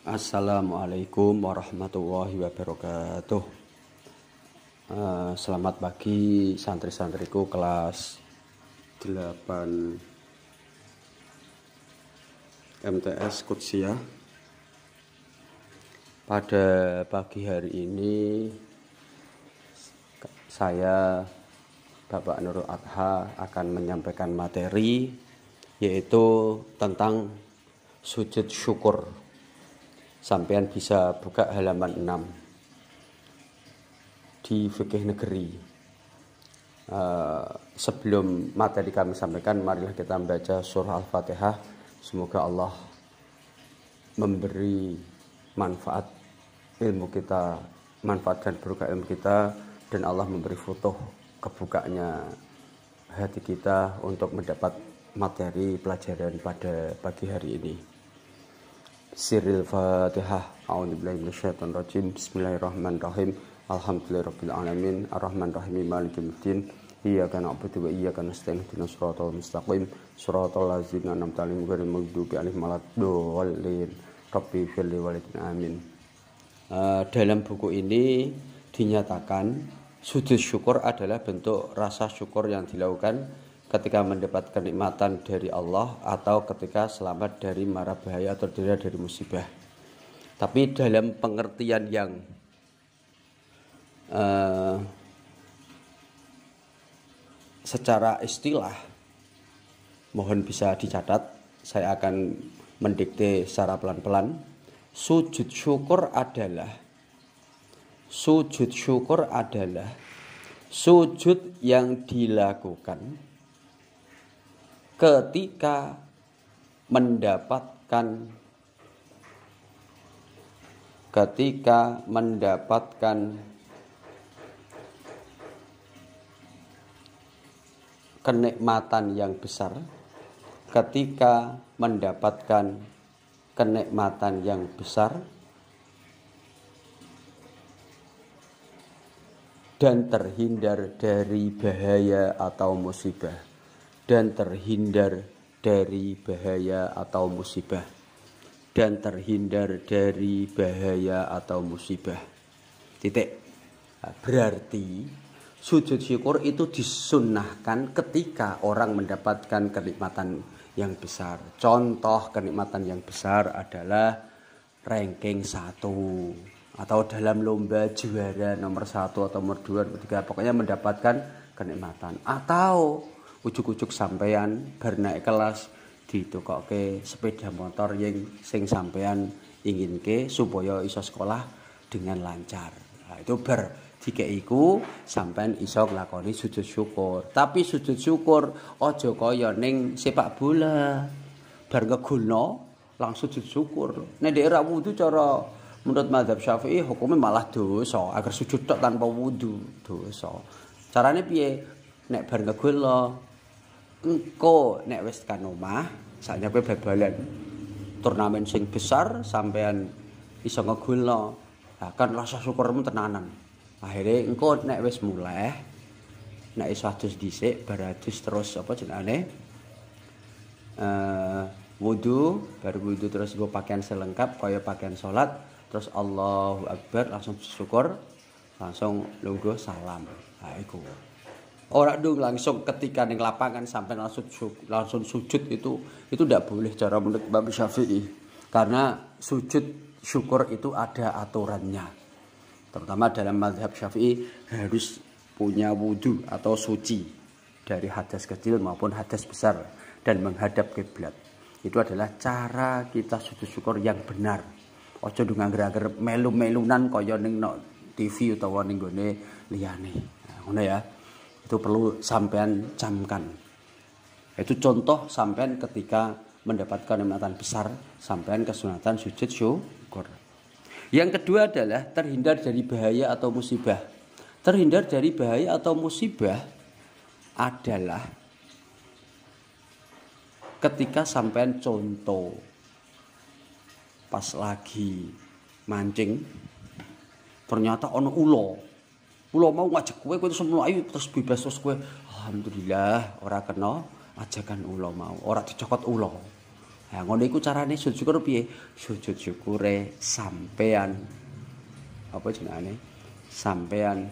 Assalamualaikum warahmatullahi wabarakatuh. Selamat pagi santri-santriku kelas 8 MTS Qudsiyah. Pada pagi hari ini saya Bapak Nurul Adha akan menyampaikan materi yaitu tentang sujud syukur. Sampean bisa buka halaman 6 di fikih negeri. Sebelum materi kami sampaikan, marilah kita membaca surah Al-Fatihah. Semoga Allah memberi manfaat ilmu kita, manfaat dan berkah ilmu kita, dan Allah memberi futuh kebukanya hati kita untuk mendapat materi pelajaran pada pagi hari ini. Siril Fatihah. A'udzubillahi minasyaitonir rajim. Bismillahirrahmanirrahim. Alhamdulillahirabbil alamin. Arrahmanirrahim. Maliki yaumiddin. Iyyaka na'budu wa iyyaka nasta'in. Ihdinas siratal mustaqim. Shiratal ladzina an'amta 'alaihim ghairil maghdubi 'alaihim waladdallin. Rabbi firli walidina amin. Dalam buku ini dinyatakan sujud syukur adalah bentuk rasa syukur yang dilakukan ketika mendapat kenikmatan dari Allah atau ketika selamat dari mara bahaya atau dari musibah. Tapi dalam pengertian yang secara istilah, mohon bisa dicatat, saya akan mendikte secara pelan-pelan. Sujud syukur adalah sujud yang dilakukan ketika mendapatkan kenikmatan yang besar, dan terhindar dari bahaya atau musibah. Titik. Berarti sujud syukur itu disunnahkan ketika orang mendapatkan kenikmatan yang besar. Contoh kenikmatan yang besar adalah ranking 1 atau dalam lomba juara nomor 1 atau nomor 2 atau 3, pokoknya mendapatkan kenikmatan. Atau ujuk-ujuk sampean bar naik kelas ditukokke sepeda motor yang sing sampean inginke supaya iso sekolah dengan lancar. Nah, itu bar dikeiku sampean iso nglakoni sujud syukur. Tapi sujud syukur aja kaya ning sepak bola. Bar ngegolno langsung sujud syukur. Nek ndek ra wudu cara menurut mazhab Syafi'i hukumnya malah dosa. Agar sujud tok tanpa wudu dosa. Carane piye? Nek bar ngegolno engko nek wis tekan omah, saknya kowe bal-balan turnamen sing besar sampean iso ngegolno. Lah kan rasa syukurmu tenanan. Akhire engko nek wis mulai nek iso adus dhisik bar adus terus apa jenenge? Wudu, bar wudu terus nggo pakaian selengkap kaya pakaian salat, terus Allahu Akbar langsung syukur, langsung lungguh salam. Nah iku. Orang dong langsung ketika ning lapangan sampai langsung sujud itu tidak boleh cara menurut Imam Syafi'i, karena sujud syukur itu ada aturannya. Terutama dalam mazhab Syafi'i harus punya wudu atau suci dari hadas kecil maupun hadas besar dan menghadap kiblat. Itu adalah cara kita sujud syukur yang benar. Ojo ngangger-angger melu-melunan kaya ning TV utawa ning gone liyane. Nah, ngono ya. Itu perlu sampean camkan. Itu contoh sampean ketika mendapatkan kenikmatan besar, sampean kesunatan sujud syukur. Yang kedua adalah terhindar dari bahaya atau musibah. Terhindar dari bahaya atau musibah adalah ketika sampean contoh pas lagi mancing ternyata ono ulo mau ngajak kowe terus mlayu terus bebas terus kowe alhamdulillah ora kena ajakan ulo mau, ora dicokot ulo. Nah, ngono iku carane sujud syukur piye? Sujud syukure sampean apa jenenge? Sampean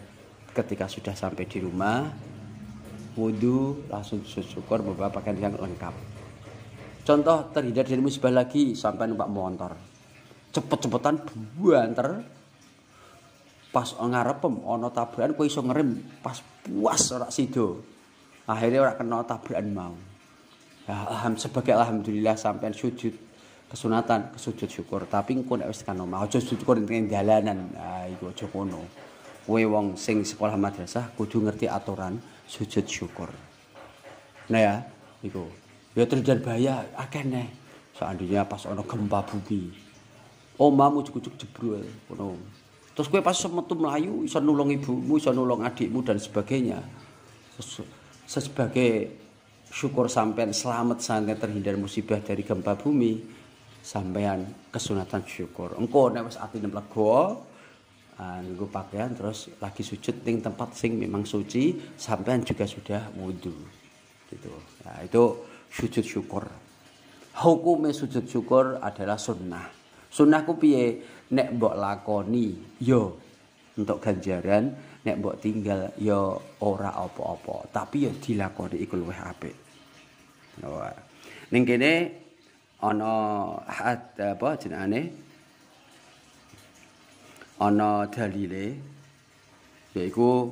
ketika sudah sampai di rumah wudu langsung sujud syukur membawa pakaian yang lengkap. Contoh terhindar dari musibah lagi sampai numpak motor. Cepet-cepetan buanter pas ngarepem ana tabrakan kowe iso ngerem pas puas ora sido. Akhirnya ora kena tabrakan mau. Ya, sebagai alhamdulillah sampai sujud kesunatan, sujud syukur. Tapi engko nek wis kan omah aja sujud syukur ning dalanan. Ah iku aja ngono. Kowe wong sing sekolah madrasah kudu ngerti aturan sujud syukur. Nah ya, iku. Ya terjadi bahaya akeh neh. Seandainya pas ana gempa bumi. Omahmu cucuk jebrol ngono. Terus kowe pas metu mlayu iso nulung ibumu, iso nulung adikmu dan sebagainya. Sebagai syukur sampean selamat santai terhindar musibah dari gempa bumi, sampean kesunatan syukur. Engko nek wis atine lega, nggo pakaian terus lagi sujud ning tempat sing memang suci, sampean juga sudah wudu. Gitu. Nah, itu sujud syukur. Hukume sujud syukur adalah sunnah. Sunnah ku piye? Nek mbok lakoni yo untuk ganjaran, nek mbok tinggal yo ora apa-apa, tapi yo dilakoni iku luwih apik. Ning kene ana apa jenenge? Ana dalile yaiku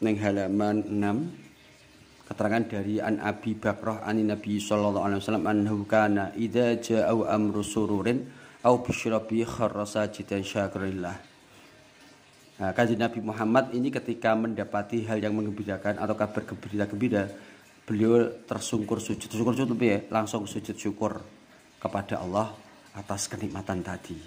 ning halaman 6 keterangan dari An Abi Bakrah an Nabi sallallahu alaihi wasallam annahu kana idza jaa amru sururin au bisyrabi kharra sajidan syakirillah. Nah, Kanjeng Nabi Muhammad ini ketika mendapati hal yang menggembirakan atau kabar gembira, beliau tersungkur sujud. Tersungkur sujud ya, langsung sujud syukur kepada Allah atas kenikmatan tadi.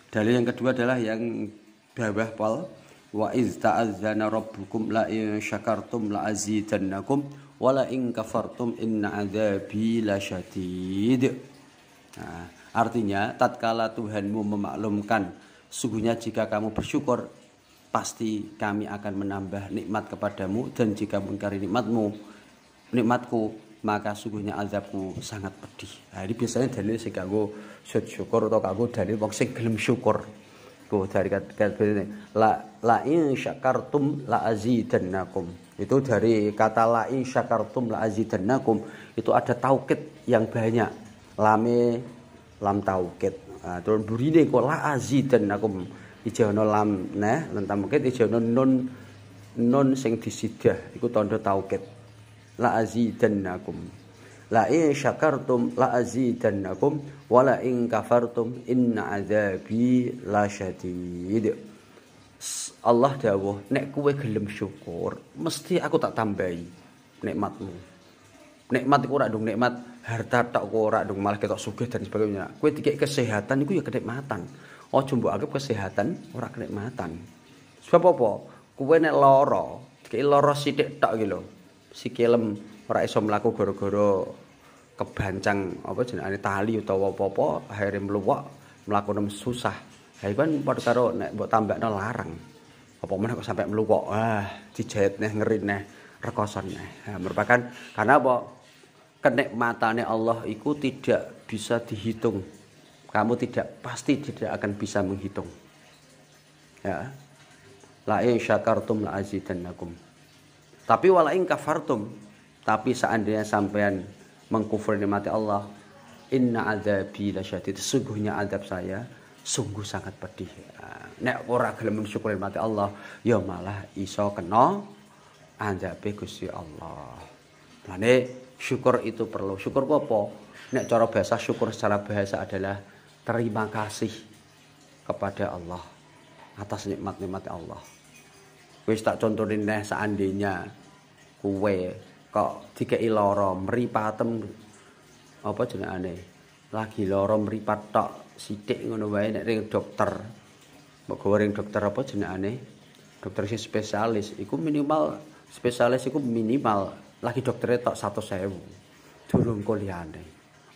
Dalil yang kedua adalah yang bawah pol wa iz ta'azzana rabbukum la in syakartum la azidannakum wa la in kafartum inna adzabi lasyadid. Nah, artinya tatkala Tuhanmu memaklumkan sungguhnya jika kamu bersyukur pasti kami akan menambah nikmat kepadamu dan jika mengingkari nikmatku maka sungguhnya azabku sangat pedih. Nah, ini biasanya dalil sing kanggo sujud syukur atau kanggo dalil wong sing gelem syukur. Ku dari kata la in syakartum la azidannakum. Itu dari kata la in syakartum la azidannakum itu ada taukid yang banyak. Lam taukid. Nah, terus burine kok la azidannakum. Ijono lam nah lan taukid ijono nun sing disidah iku tanda taukid. La azidannakum. La in syakartum la azidannakum wa la in kafartum inna adzabi lasyadid. Allah dawuh nek kowe gelem syukur mesti aku tak tambahi nikmatmu. Nikmat iku ora ndung nikmat harta tok kok ora ndung malah ketok sugih dan sebagainya. Kowe dikek kesehatan iku ya kenikmatan. Aja mbok anggap kesehatan ora kenikmatan. Sebab apa? Kowe nek lara, dikek lara sithik tok iki lho. Sikilem ora iso mlaku gara-gara kebancang apa jenenge tali utawa apa-apa akhire mluwak mlakune susah. Ha iku kan padha karo nek mbok tambakno larang. Apa meneh kok sampai mluwak. Dijahit neh ngeri neh rekoson neh. Merupakan karena apa? Kenikmatane Allah itu tidak bisa dihitung. Kamu pasti tidak akan bisa menghitung. Ya. La in syakartum la azidannakum. Tapi wala in kafartum, tapi seandainya sampean mengkufur nikmat Allah, inna adzabi lasyadid. Sungguhnya azab saya sungguh sangat pedih. Nek ora gelem mensyukuri nikmat Allah, ya malah iso kena azabe Gusti Allah. Mane syukur itu perlu. Syukur apa? Nek cara bahasa syukur secara bahasa adalah terima kasih kepada Allah atas nikmat-nikmat Allah. Wis tak contohin neh seandainya kowe kok dikeki lara mripatem apa jenengane lagi lara mripat tok sithik ngono wae nek ring dokter mbok gawe ring dokter apa jenengane dokter sing spesialis iku minimal spesialis iku minimal lagi doktere tok 100.000 durung kuliahane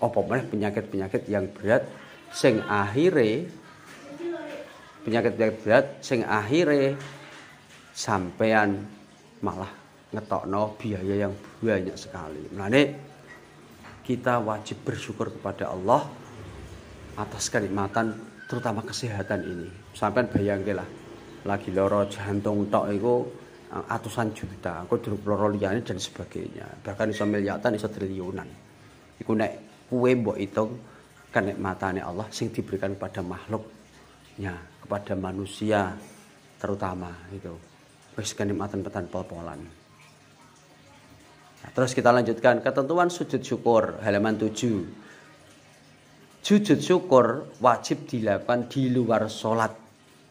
apa meneh penyakit-penyakit yang berat sing akhire penyakit-penyakit berat sing akhire sampean malah ngetokno biaya yang banyak sekali. Mulane kita wajib bersyukur kepada Allah atas kenikmatan terutama kesehatan ini. Sampai bayangke lah, lagi loro jantung tok iku atusan juta, aku durung loro liyane dan sebagainya. Bahkan iso miliatan, iso triliunan. Iku nek kuwe mbok hitung kenikmatane Allah sing diberikan kepada makhluknya, kepada manusia terutama itu. Wis kenikmatan pol-polan. Nah, terus kita lanjutkan ketentuan sujud syukur halaman 7. Sujud syukur wajib dilakukan di luar sholat,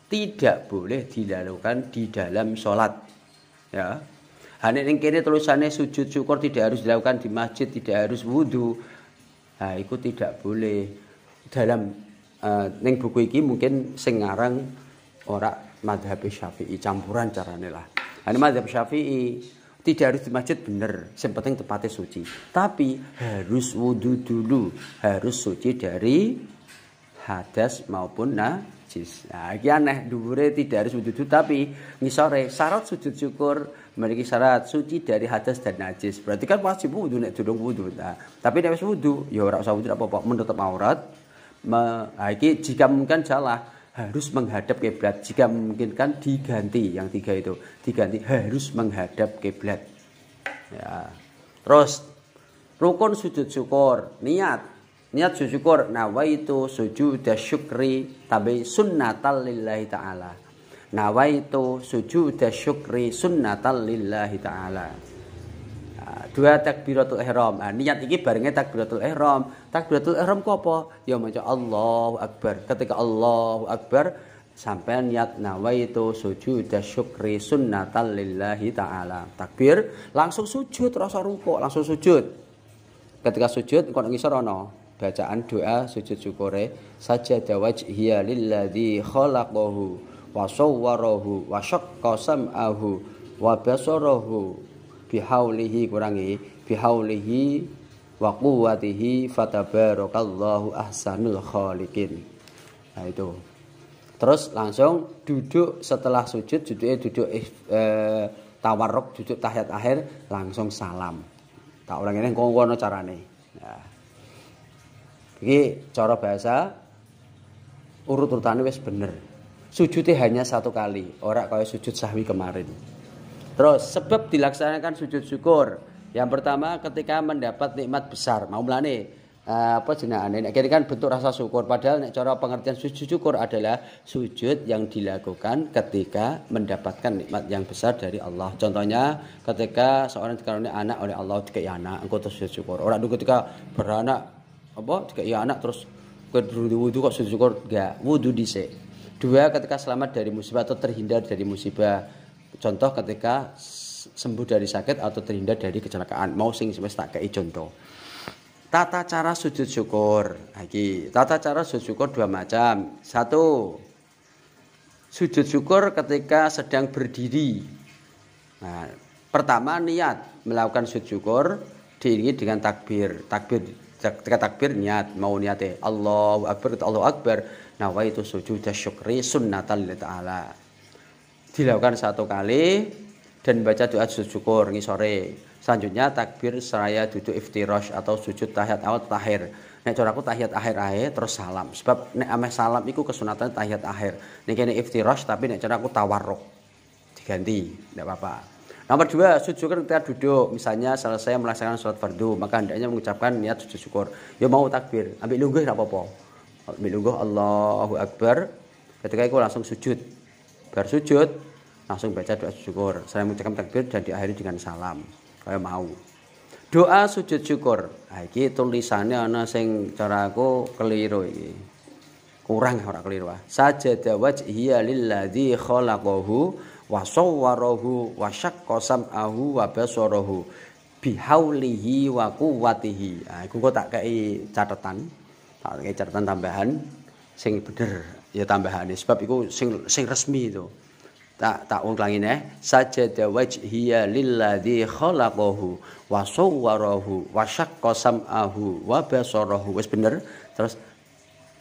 tidak boleh dilakukan di dalam sholat. Ya, hanya yang kini tulisannya sujud syukur tidak harus dilakukan di masjid, tidak harus wudhu. Nah, itu tidak boleh. Dalam neng buku ini mungkin sing ngarang ora madhab Syafi'i, campuran carane lah. Ini madhab Syafi'i tidak harus di masjid bener, yang penting tempatnya suci. Tapi harus wudhu dulu, harus suci dari hadas maupun najis. Nah, ini aneh, dhuwure tidak harus wudhu dulu, tapi ngisore syarat sujud syukur memiliki syarat suci dari hadas dan najis. Berarti kan wajib wudhu nek durung wudhu. Nah, tapi nek wis wudhu, ya ora usah wudhu apa-apa, menutup aurat. Iki jika mungkin salah harus menghadap kiblat, jika memungkinkan diganti yang 3 itu, diganti harus menghadap kiblat. Ya. Terus rukun sujud syukur, niat sujud syukur, nawaitu sujud syukri tabi sunnatal lillahi ta'ala. Nawaitu sujud syukri sunnatal lillahi ta'ala. 2 takbiratul ihram. Nah, niat iki barenge takbiratul ihram. Takbiratul ihram ku apa? Ya maca Allahu Akbar. Ketika Allahu Akbar sampai niat nawaitu sujud syukri sunnatal lillahi ta'ala. Takbir langsung sujud, rasa rukuk, langsung sujud. Ketika sujud kono ngisor ana bacaan doa sujud syukure, sajada wajhiya lilladzi khalaqahu wa sawwarahu wa syaqqa sam'ahu wa basarahu bihaulihi kurangi bihaulihi wa quwwatihi fatabarakallahu ahsanul khaliqin. Nah itu. Terus langsung duduk setelah sujud, duduk tawarruk, duduk tahiyat akhir, langsung salam. Tak ulangi ngono carane. Nah. Iki cara bahasa urut-urutane wis bener. Sujudnya hanya 1 kali, ora kaya sujud sahwi kemarin. Terus sebab dilaksanakan sujud syukur. Yang pertama ketika mendapat nikmat besar. Mau mulane apa jenengane nek kene kan bentuk rasa syukur, padahal nek cara pengertian sujud syukur adalah sujud yang dilakukan ketika mendapatkan nikmat yang besar dari Allah. Contohnya ketika seorang dikaruniai anak oleh Allah, dikai anak, engko terus sujud syukur. Ora ketika beranak apa dikai anak terus wudu kok sujud syukur, enggak, wudu dhisik. 2 ketika selamat dari musibah atau terhindar dari musibah. Contoh ketika sembuh dari sakit atau terhindar dari kecelakaan. Mau sing wis tak kei contoh. Tata cara sujud syukur. Iki, tata cara sujud syukur 2 macam. 1. Sujud syukur ketika sedang berdiri. Nah, pertama niat melakukan sujud syukur diiringi dengan takbir. Ketika takbir niat, mau niate Allahu Akbar, nawaitu sujud syukri sunnatan lillahi ta'ala. Dilakukan 1 kali dan baca doa sujud syukur ngisore. Selanjutnya takbir seraya duduk iftirash atau sujud tahiyat awal tahir. Nek cara aku tahiyat akhir ae terus salam. Sebab nek ameh salam iku kesunatan tahiyat akhir. Nek kene iftirash tapi nek cara aku tawarruk. Diganti, enggak apa-apa. Nomor 2, sujud syukur ketika duduk. Misalnya selesai melaksanakan sholat fardu, maka hendaknya mengucapkan niat sujud syukur. Ya mau takbir, ambil lungguh enggak apa-apa. Ambil lungguh Allahu Akbar. Ketika itu langsung sujud. Bar sujud langsung baca doa syukur. Saya mengucapkan takbir dan diakhiri dengan salam. Kaya mau. Doa sujud syukur. Nah, iki tulisannya ana sing cara aku keliru iki. Kurang ora keliru. Sajada wajhiya lilladzi khalaqahu wa sawwarahu wa syaqqa sam'ahu wa basarahu bihaulihi wa quwwatihi. Nah, iku kok tak kei catatan. Tak kei catatan tambahan sing bener ya tambahane sebab iku sing resmi itu. Tak ulangi sajada wajhiya lilladzi khalaqahu wa sawwarahu wa syaqqa sam'ahu wa basarahu. Wis bener. Terus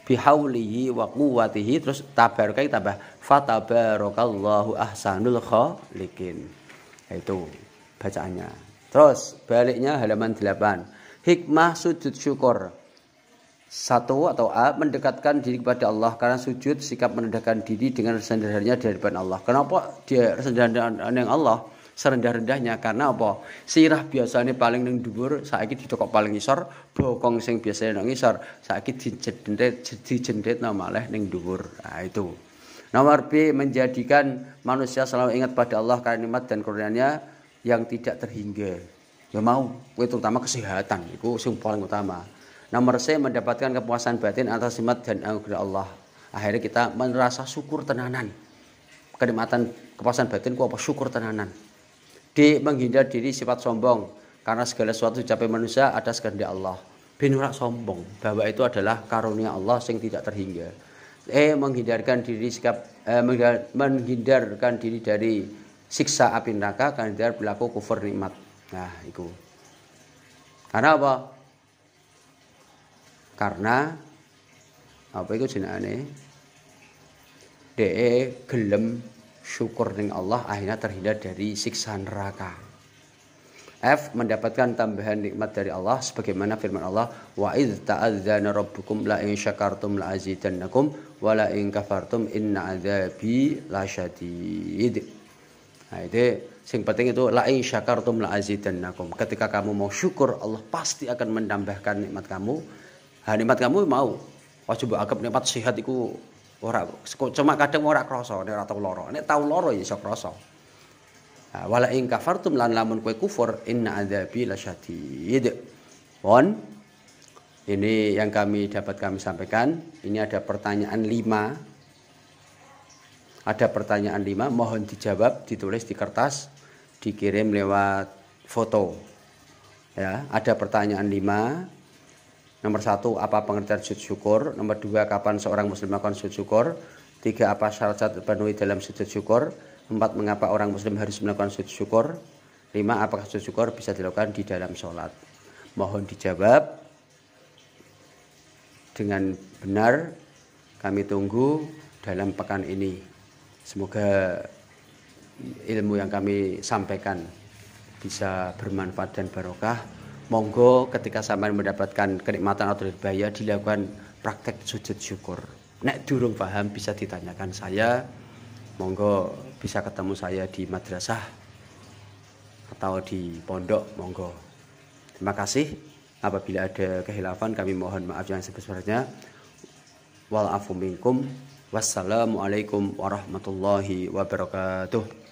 bihaulihi wa quwwatihi, terus tabarokai tambah fatabarakallahu ahsanul khaliqin. Itu bacaannya. Terus baliknya halaman 8. Hikmah sujud syukur. 1 atau A, mendekatkan diri kepada Allah, karena sujud sikap merendahkan diri dengan rendah-rendahnya di hadapan Allah. Kenapa dia rendah dengan Allah? Serendah-rendahnya karena apa? Sirah biasanya paling ning dhuwur, saiki didokok paling ngisor, bokong sing biasanya nang ngisor, saiki dijendet malih ning dhuwur. Nah, itu. Nomor B, menjadikan manusia selalu ingat pada Allah karena nikmat dan karunia-Nya yang tidak terhingga. Ya mau, terutama kesehatan, itu sing paling utama. Nomor C, mendapatkan kepuasan batin atas nikmat dan anugerah Allah. Akhirnya kita merasa syukur tenanan. Kenikmatan kepuasan batin ku apa? Syukur tenanan. D, menghindar diri sifat sombong, karena segala sesuatu dicapai manusia atas kehendak Allah. Ben ora sombong, bahwa itu adalah karunia Allah yang tidak terhingga. E, menghindarkan diri dari siksa api neraka karena berlaku kufur nikmat. Nah, itu. Karena apa? Karena apa itu jenenge? DE gelem syukur ning Allah, akhirnya terhindar dari siksa neraka. F, mendapatkan tambahan nikmat dari Allah sebagaimana firman Allah, wa idz ta'adzana rabbukum la in syakartum la azidannakum wa la in kafartum inna adzabi lasyadid. Nah, itu sing penting itu la in syakartum la azidannakum. Ketika kamu mau syukur, Allah pasti akan menambahkan nikmat kamu. Nikmat kamu mau wajib anggap nikmat sehat iku ora, cuma kadang ora krasa, nek ora tau lara. Nek tau lara ya iso krasa. Wala in kafartum lan lamun kowe kufur inna adzabi lasyadid. Ini yang kami sampaikan. Ini ada pertanyaan 5. Ada pertanyaan 5, mohon dijawab, ditulis di kertas, dikirim lewat foto. Ya, ada pertanyaan 5. Nomor 1, apa pengertian sujud syukur? Nomor 2, kapan seorang muslim melakukan sujud syukur? 3, apa syarat-syarat terpenuhi dalam sujud syukur? 4, mengapa orang muslim harus melakukan sujud syukur? 5, apakah sujud syukur bisa dilakukan di dalam sholat? Mohon dijawab dengan benar. Kami tunggu dalam pekan ini. Semoga ilmu yang kami sampaikan bisa bermanfaat dan barokah. Monggo ketika sampai mendapatkan kenikmatan atau bahaya dilakukan praktek sujud syukur. Nek durung paham bisa ditanyakan saya. Monggo bisa ketemu saya di madrasah atau di pondok, monggo. Terima kasih. Apabila ada kehilafan kami mohon maaf yang sebesar-besarnya. Wal afu minkum. Wassalamualaikum warahmatullahi wabarakatuh.